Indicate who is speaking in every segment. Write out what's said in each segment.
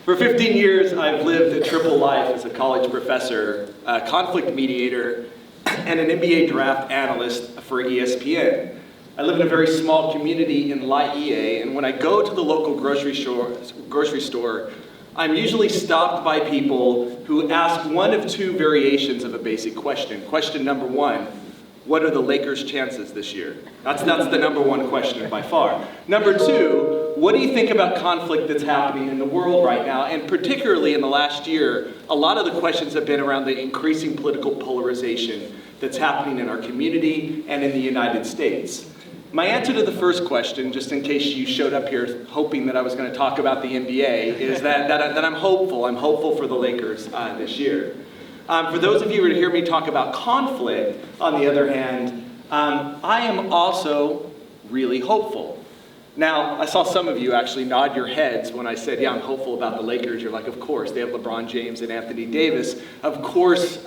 Speaker 1: For 15 years, I've lived a triple life as a college professor, a conflict mediator, and an NBA draft analyst for ESPN. I live in a very small community in TEDxLaie, and when I go to the local grocery store, I'm usually stopped by people who ask one of two variations of a basic question. Question number one, what are the Lakers' chances this year? That's the number one question by far. Number two, what do you think about conflict that's happening in the world right now? And particularly in the last year, a lot of the questions have been around the increasing political polarization that's happening in our community and in the United States. My answer to the first question, just in case you showed up here hoping that I was going to talk about the NBA, is that I'm hopeful. I'm hopeful for the Lakers this year. For those of you who hear me talk about conflict, on the other hand, I am also really hopeful. Now, I saw some of you actually nod your heads when I said, yeah, I'm hopeful about the Lakers. You're like, of course, they have LeBron James and Anthony Davis. Of course,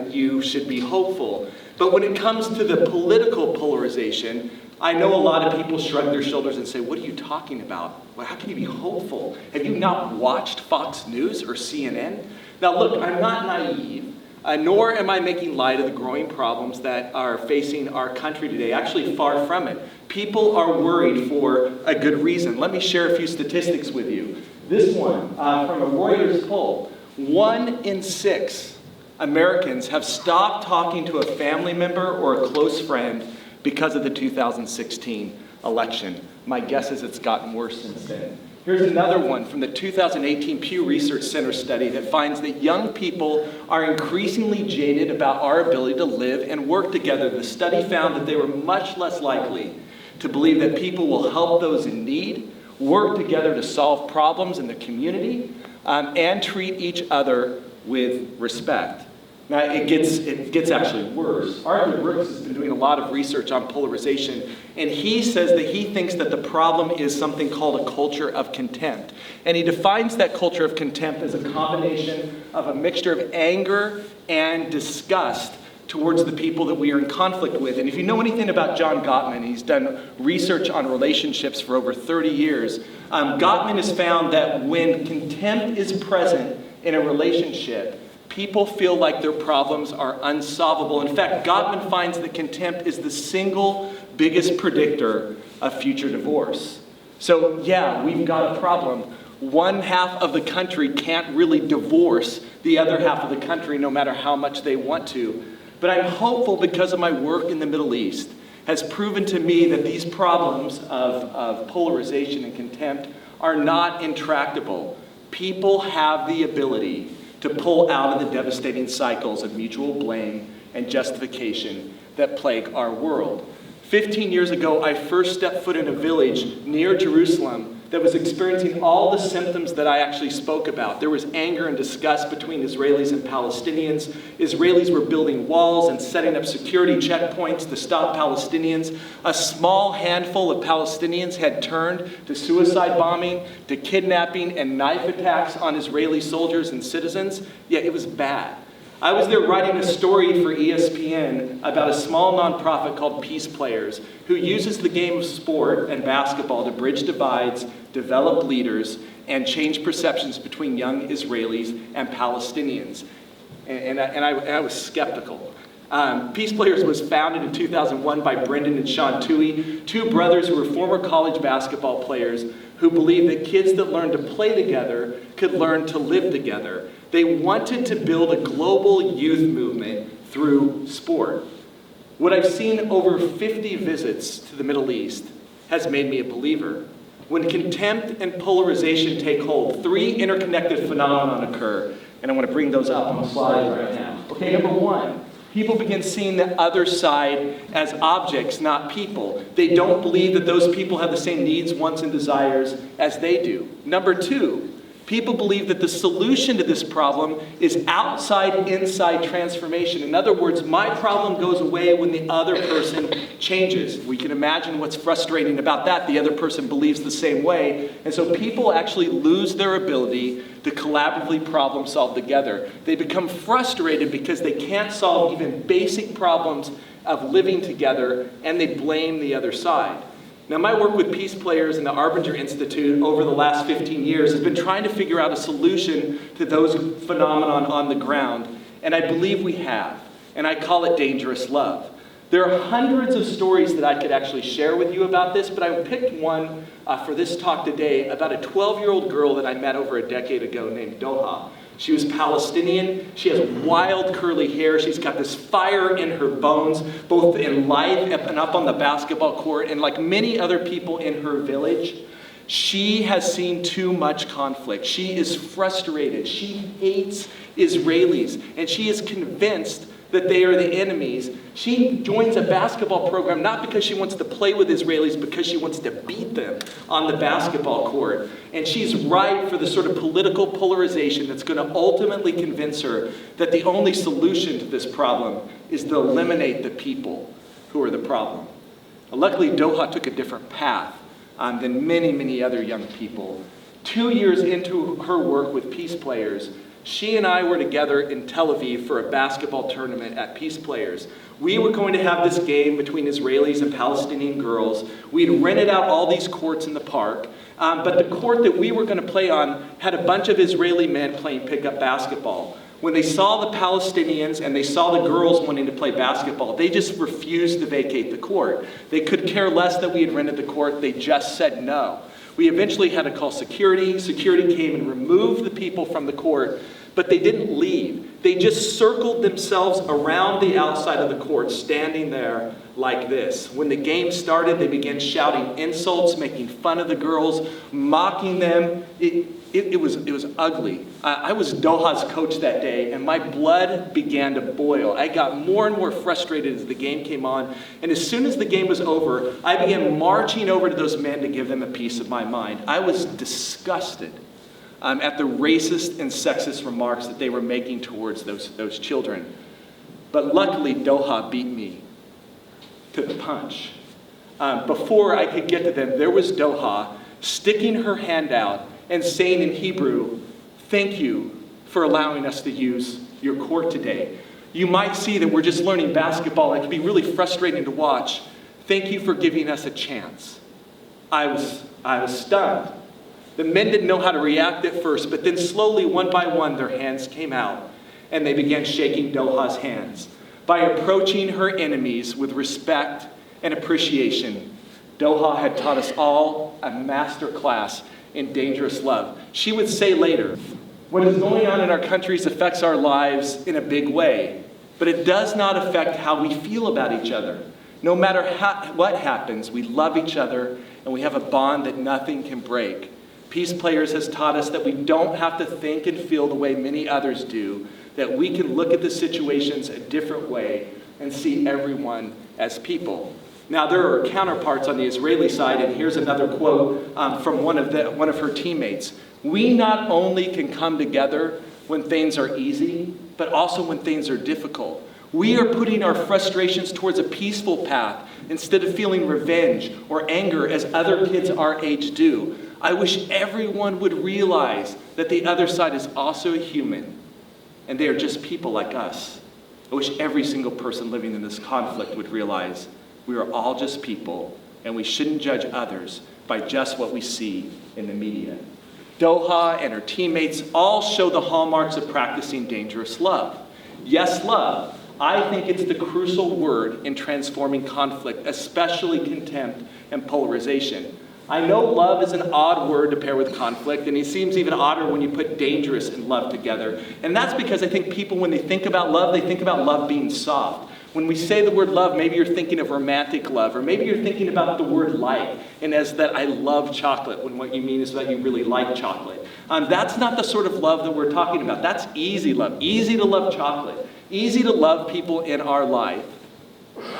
Speaker 1: you should be hopeful. But when it comes to the political polarization, I know a lot of people shrug their shoulders and say, what are you talking about? Well, how can you be hopeful? Have you not watched Fox News or CNN? Now look, I'm not naive, nor am I making light of the growing problems that are facing our country today. Actually, far from it. People are worried for a good reason. Let me share a few statistics with you. This one, from a Reuters poll, 1 in 6 Americans have stopped talking to a family member or a close friend because of the 2016 election. My guess is it's gotten worse since then. Here's another one from the 2018 Pew Research Center study that finds that young people are increasingly jaded about our ability to live and work together. The study found that they were much less likely to believe that people will help those in need, work together to solve problems in the community, and treat each other with respect. Now, it gets actually worse. Arthur Brooks has been doing a lot of research on polarization, and he says that he thinks that the problem is something called a culture of contempt. And he defines that culture of contempt as a combination of a mixture of anger and disgust towards the people that we are in conflict with. And if you know anything about John Gottman, he's done research on relationships for over 30 years. Gottman has found that when contempt is present in a relationship, people feel like their problems are unsolvable. In fact, Gottman finds that contempt is the single biggest predictor of future divorce. So yeah, we've got a problem. One half of the country can't really divorce the other half of the country no matter how much they want to. But I'm hopeful because of my work in the Middle East has proven to me that these problems of polarization and contempt are not intractable. People have the ability to pull out of the devastating cycles of mutual blame and justification that plague our world. 15 years ago, I first stepped foot in a village near Jerusalem that was experiencing all the symptoms that I actually spoke about. There was anger and disgust between Israelis and Palestinians. Israelis were building walls and setting up security checkpoints to stop Palestinians. A small handful of Palestinians had turned to suicide bombing, to kidnapping and knife attacks on Israeli soldiers and citizens. Yeah, it was bad. I was there writing a story for ESPN about a small nonprofit called Peace Players, who uses the game of sport and basketball to bridge divides, develop leaders, and change perceptions between young Israelis and Palestinians. And I was skeptical. Peace Players was founded in 2001 by Brendan and Sean Toohey, two brothers who were former college basketball players who believed that kids that learned to play together could learn to live together. They wanted to build a global youth movement through sport. What I've seen over 50 visits to the Middle East has made me a believer. When contempt and polarization take hold, 3 interconnected phenomena occur, and I want to bring those up on the slide right now. Okay, number 1. People begin seeing the other side as objects, not people. They don't believe that those people have the same needs, wants, and desires as they do. Number 2, people believe that the solution to this problem is outside-inside transformation. In other words, my problem goes away when the other person changes. We can imagine what's frustrating about that. The other person believes the same way. And so people actually lose their ability to collaboratively problem solve together. They become frustrated because they can't solve even basic problems of living together, and they blame the other side. Now, my work with Peace Players and the Arbinger Institute over the last 15 years has been trying to figure out a solution to those phenomena on the ground, and I believe we have, and I call it dangerous love. There are hundreds of stories that I could actually share with you about this, but I picked one for this talk today about a 12-year-old girl that I met over a decade ago named Doha. She was Palestinian. She has wild curly hair. She's got this fire in her bones, both in life and up on the basketball court. And like many other people in her village, she has seen too much conflict. She is frustrated. She hates Israelis, and she is convinced that they are the enemies. She joins a basketball program not because she wants to play with Israelis, because she wants to beat them on the basketball court. And she's ripe for the sort of political polarization that's going to ultimately convince her that the only solution to this problem is to eliminate the people who are the problem. Luckily, Doha took a different path than many, many other young people. 2 years into her work with Peace Players, she and I were together in Tel Aviv for a basketball tournament at Peace Players. We were going to have this game between Israelis and Palestinian girls. We'd rented out all these courts in the park, but the court that we were going to play on had a bunch of Israeli men playing pickup basketball. When they saw the Palestinians and they saw the girls wanting to play basketball, they just refused to vacate the court. They could care less that we had rented the court. They just said no. We eventually had to call security. Security came and removed the people from the court, but they didn't leave. They just circled themselves around the outside of the court, standing there like this. When the game started, they began shouting insults, making fun of the girls, mocking them. It was ugly. I was Doha's coach that day, and my blood began to boil. I got more and more frustrated as the game came on, and as soon as the game was over, I began marching over to those men to give them a piece of my mind. I was disgusted at the racist and sexist remarks that they were making towards those children. But luckily, Doha beat me to the punch. Before I could get to them, there was Doha sticking her hand out and saying in Hebrew, "Thank you for allowing us to use your court today. You might see that we're just learning basketball. It can be really frustrating to watch. Thank you for giving us a chance." I was stunned. The men didn't know how to react at first, but then slowly, one by one, their hands came out, and they began shaking Doha's hands. By approaching her enemies with respect and appreciation, Doha had taught us all a master class in dangerous love. She would say later, "What is going on in our countries affects our lives in a big way, but it does not affect how we feel about each other. No matter what happens, we love each other, and we have a bond that nothing can break. Peace Players has taught us that we don't have to think and feel the way many others do, that we can look at the situations a different way and see everyone as people." Now, there are counterparts on the Israeli side, and here's another quote from one of her teammates. "We not only can come together when things are easy, but also when things are difficult. We are putting our frustrations towards a peaceful path instead of feeling revenge or anger as other kids our age do. I wish everyone would realize that the other side is also a human, and they are just people like us. I wish every single person living in this conflict would realize we are all just people, and we shouldn't judge others by just what we see in the media." Doha and her teammates all show the hallmarks of practicing dangerous love. Yes, love. I think it's the crucial word in transforming conflict, especially contempt and polarization. I know love is an odd word to pair with conflict, and it seems even odder when you put dangerous and love together. And that's because I think people, when they think about love, they think about love being soft. When we say the word love, maybe you're thinking of romantic love, or maybe you're thinking about the word like, and as that I love chocolate, when what you mean is that you really like chocolate. That's not the sort of love that we're talking about. That's easy love. Easy to love chocolate. Easy to love people in our life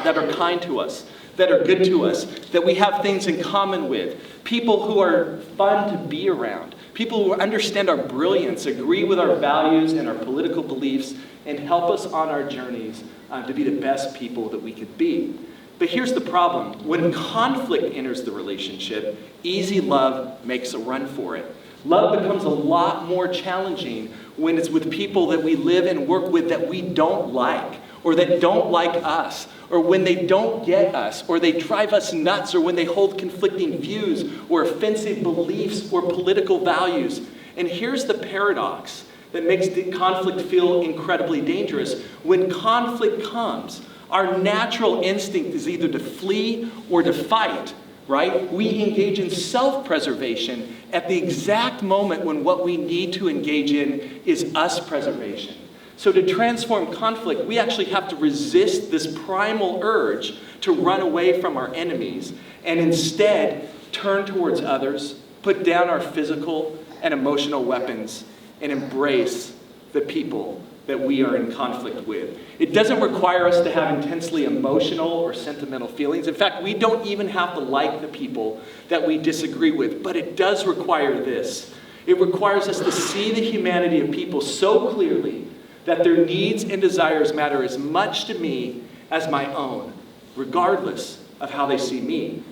Speaker 1: that are kind to us, that are good to us, that we have things in common with, people who are fun to be around, people who understand our brilliance, agree with our values and our political beliefs, and help us on our journeys to be the best people that we could be. But here's the problem. When conflict enters the relationship, easy love makes a run for it. Love becomes a lot more challenging when it's with people that we live and work with that we don't like, or that don't like us, or when they don't get us, or they drive us nuts, or when they hold conflicting views, or offensive beliefs, or political values. And here's the paradox that makes the conflict feel incredibly dangerous. When conflict comes, our natural instinct is either to flee or to fight, right? We engage in self-preservation at the exact moment when what we need to engage in is us-preservation. So to transform conflict, we actually have to resist this primal urge to run away from our enemies and instead turn towards others, put down our physical and emotional weapons, and embrace the people that we are in conflict with. It doesn't require us to have intensely emotional or sentimental feelings. In fact, we don't even have to like the people that we disagree with, but it does require this. It requires us to see the humanity of people so clearly that their needs and desires matter as much to me as my own, regardless of how they see me.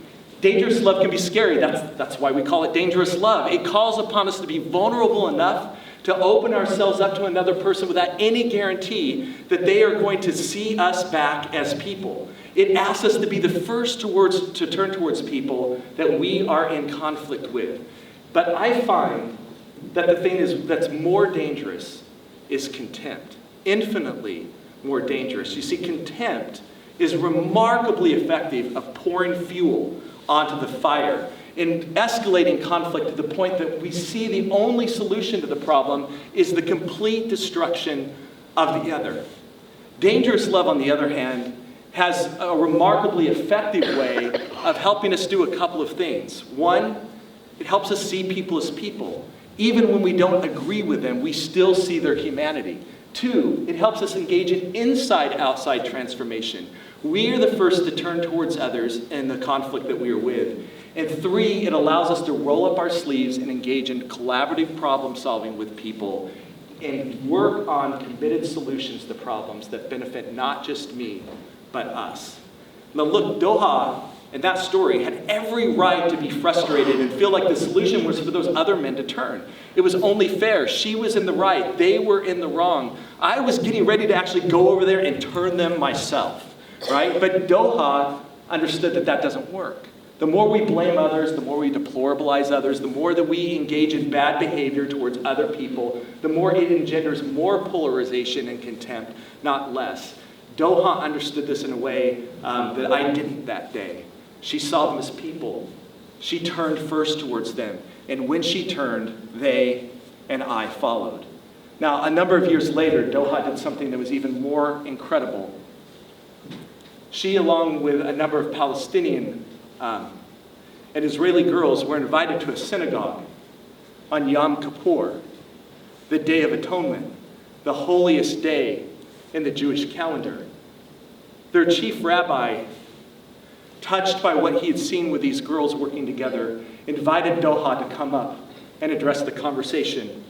Speaker 1: Dangerous love can be scary. That's why we call it dangerous love. It calls upon us to be vulnerable enough to open ourselves up to another person without any guarantee that they are going to see us back as people. It asks us to be the first to turn towards people that we are in conflict with. But I find that the thing that's more dangerous is contempt. Infinitely more dangerous. You see, contempt is remarkably effective of pouring fuel onto the fire, in escalating conflict to the point that we see the only solution to the problem is the complete destruction of the other. Dangerous love, on the other hand, has a remarkably effective way of helping us do a couple of things. One, it helps us see people as people. Even when we don't agree with them, we still see their humanity. Two, it helps us engage in inside-outside transformation. We are the first to turn towards others in the conflict that we are with. And three, it allows us to roll up our sleeves and engage in collaborative problem solving with people and work on committed solutions to problems that benefit not just me, but us. Now look, Doha, in that story, had every right to be frustrated and feel like the solution was for those other men to turn. It was only fair. She was in the right. They were in the wrong. I was getting ready to actually go over there and turn them myself, right? But Doha understood that that doesn't work. The more we blame others, the more we deplorabilize others, the more that we engage in bad behavior towards other people, the more it engenders more polarization and contempt, not less. Doha understood this in a way that I didn't that day. She saw them as people. She turned first towards them. And when she turned, they and I followed. Now, a number of years later, Doha did something that was even more incredible. She, along with a number of Palestinian and Israeli girls, were invited to a synagogue on Yom Kippur, the Day of Atonement, the holiest day in the Jewish calendar. Their chief rabbi, touched by what he had seen with these girls working together, invited Doha to come up and address the congregation.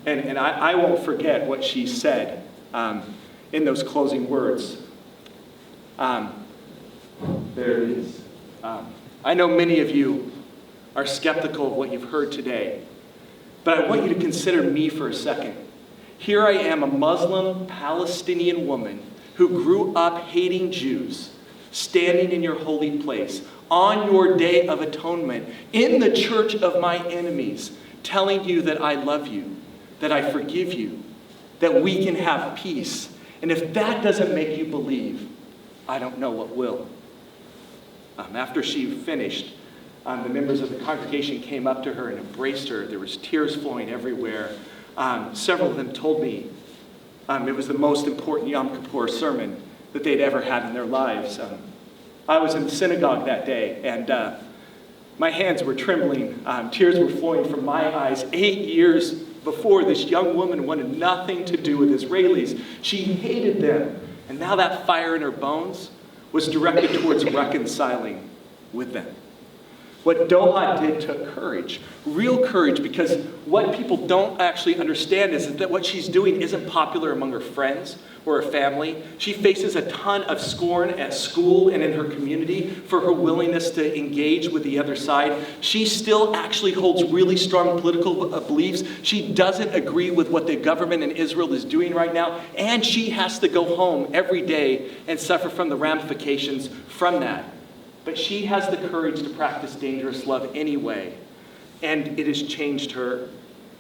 Speaker 1: And I won't forget what she said in those closing words. There it is. I know many of you are skeptical of what you've heard today, but I want you to consider me for a second. Here I am, a Muslim Palestinian woman who grew up hating Jews, standing in your holy place, on your Day of Atonement, in the church of my enemies, telling you that I love you, that I forgive you, that we can have peace. And if that doesn't make you believe, I don't know what will. After she finished, the members of the congregation came up to her and embraced her. There was tears flowing everywhere. Several of them told me it was the most important Yom Kippur sermon that they'd ever had in their lives. I was in the synagogue that day, and my hands were trembling. Tears were flowing from my eyes. 8 years before, this young woman wanted nothing to do with Israelis. She hated them. And now that fire in her bones was directed towards reconciling with them. What Doha did took courage, real courage, because what people don't actually understand is that what she's doing isn't popular among her friends or her family. She faces a ton of scorn at school and in her community for her willingness to engage with the other side. She still actually holds really strong political beliefs. She doesn't agree with what the government in Israel is doing right now, and she has to go home every day and suffer from the ramifications from that. But she has the courage to practice dangerous love anyway. And it has changed her.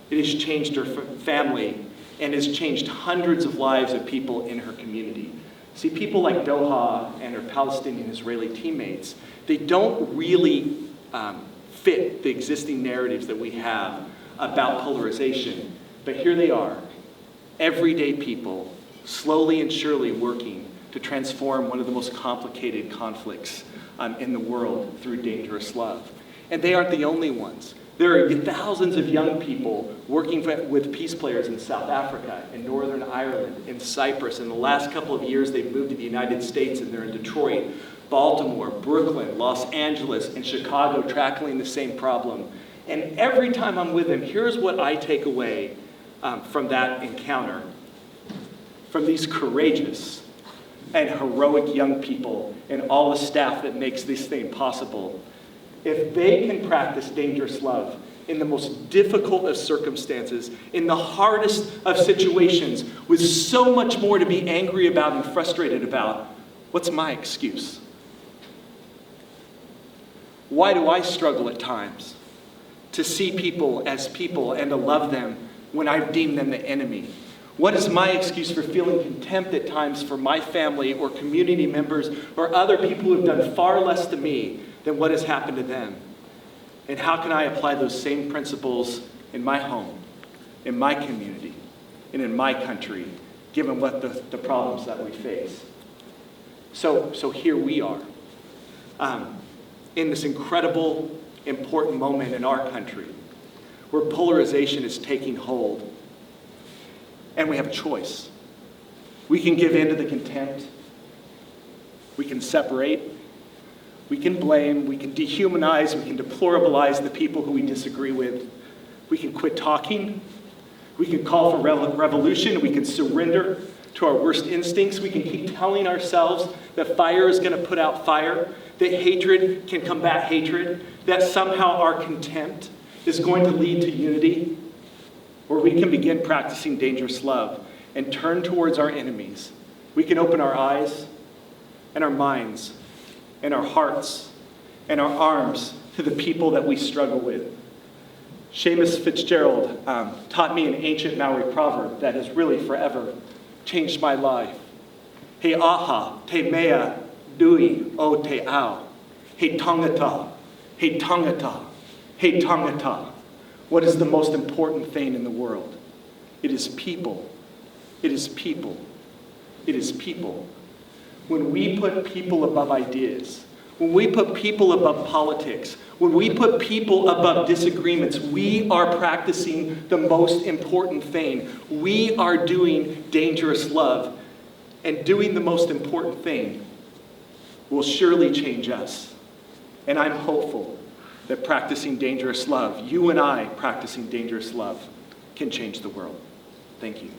Speaker 1: It has changed her family and has changed hundreds of lives of people in her community. See, people like Doha and her Palestinian-Israeli teammates, they don't really fit the existing narratives that we have about polarization. But here they are, everyday people, slowly and surely working to transform one of the most complicated conflicts in the world through dangerous love. And they aren't the only ones. There are thousands of young people working with peace players in South Africa, in Northern Ireland, in Cyprus. In the last couple of years, they've moved to the United States, and they're in Detroit, Baltimore, Brooklyn, Los Angeles, and Chicago, tackling the same problem. And every time I'm with them, here's what I take away from that encounter. From these courageous and heroic young people and all the staff that makes this thing possible. If they can practice dangerous love in the most difficult of circumstances, in the hardest of situations, with so much more to be angry about and frustrated about, what's my excuse? Why do I struggle at times to see people as people and to love them when I've deemed them the enemy? What is my excuse for feeling contempt at times for my family or community members or other people who have done far less to me than what has happened to them? And how can I apply those same principles in my home, in my community, and in my country, given what the problems that we face? So here we are, in this incredible, important moment in our country, where polarization is taking hold. And we have a choice. We can give in to the contempt. We can separate. We can blame. We can dehumanize. We can deplorabilize the people who we disagree with. We can quit talking. We can call for revolution. We can surrender to our worst instincts. We can keep telling ourselves that fire is going to put out fire, that hatred can combat hatred, that somehow our contempt is going to lead to unity. Or we can begin practicing dangerous love and turn towards our enemies. We can open our eyes and our minds and our hearts and our arms to the people that we struggle with. Seamus Fitzgerald taught me an ancient Maori proverb that has really forever changed my life. He aha, te mea, dui o te ao. He tangata, he tangata, he tangata. What is the most important thing in the world? It is people. It is people. It is people. When we put people above ideas, when we put people above politics, when we put people above disagreements, we are practicing the most important thing. We are doing dangerous love. And doing the most important thing will surely change us. And I'm hopeful that practicing dangerous love, you and I practicing dangerous love, can change the world. Thank you.